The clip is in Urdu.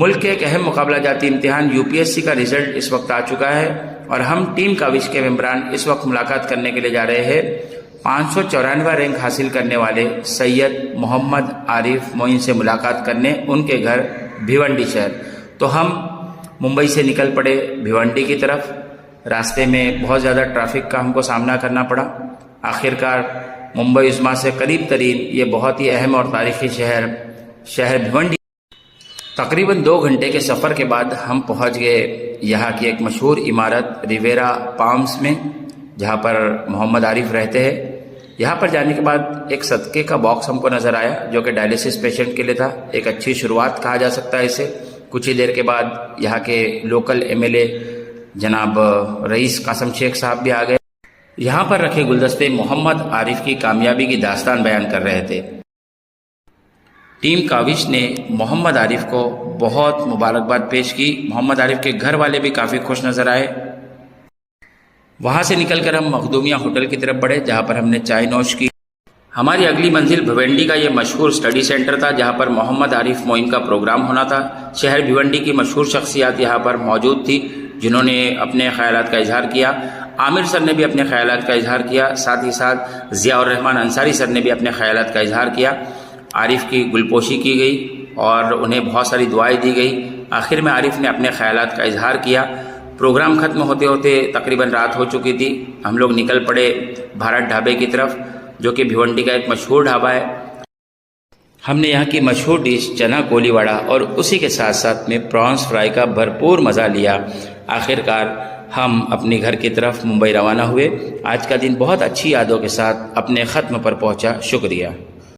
ملک کے ایک اہم مقابلہ جاتی امتحان UPSC کا رزلٹ اس وقت آ چکا ہے اور ہم ٹیم کاوش کے ممبران اس وقت ملاقات کرنے کے لیے جا رہے ہیں 594واں رینک حاصل کرنے والے سید محمد عارف معین سے ملاقات کرنے ان کے گھر بھیونڈی شہر۔ تو ہم ممبئی سے نکل پڑے بھیونڈی کی طرف۔ راستے میں بہت زیادہ ٹریفک کا ہم کو سامنا کرنا پڑا۔ آخرکار ممبئی عظمیٰ سے قریب ترین یہ بہت ہی اہم اور تاریخی شہر بھیونڈی تقریباً 2 گھنٹے کے سفر کے بعد ہم پہنچ گئے یہاں کی ایک مشہور عمارت ریویرا پامس میں، جہاں پر محمد عارف رہتے ہیں۔ یہاں پر جانے کے بعد ایک صدقے کا باکس ہم کو نظر آیا جو کہ ڈائلیسس پیشنٹ کے لیے تھا۔ ایک اچھی شروعات کہا جا سکتا ہے اسے۔ کچھ ہی دیر کے بعد یہاں کے لوکل MLA جناب رئیس قاسم شیخ صاحب بھی آ گئے۔ یہاں پر رکھے گلدستے محمد عارف کی کامیابی کی داستان بیان کر رہے تھے۔ ٹیم کاوش نے محمد عارف کو بہت مبارکباد پیش کی۔ محمد عارف کے گھر والے بھی کافی خوش نظر آئے۔ وہاں سے نکل کر ہم مخدومیہ ہوٹل کی طرف بڑھے جہاں پر ہم نے چائے نوش کی۔ ہماری اگلی منزل بھیونڈی کا یہ مشہور اسٹڈی سینٹر تھا جہاں پر محمد عارف معین کا پروگرام ہونا تھا۔ شہر بھیونڈی کی مشہور شخصیات یہاں پر موجود تھی جنہوں نے اپنے خیالات کا اظہار کیا۔ عامر سر نے بھی اپنے خیالات کا اظہار کیا، ساتھ ہی ساتھ ضیاء الرحمن انصاری سر نے بھی اپنے خیالات کا اظہار کیا۔ عارف کی گلپوشی کی گئی اور انہیں بہت ساری دعائیں دی گئی۔ آخر میں عارف نے اپنے خیالات کا اظہار کیا۔ پروگرام ختم ہوتے ہوتے تقریباً رات ہو چکی تھی۔ ہم لوگ نکل پڑے بھارت ڈھابے کی طرف جو کہ بھیونڈی کا ایک مشہور ڈھابا ہے۔ ہم نے یہاں کی مشہور ڈش چنا کولی وڑا اور اسی کے ساتھ ساتھ میں پرانس فرائی کا بھرپور مزہ لیا۔ آخرکار ہم اپنے گھر کی طرف ممبئی روانہ ہوئے۔ آج کا دن بہت اچھی یادوں کے ساتھ اپنے ختم پر پہنچا۔ شکریہ۔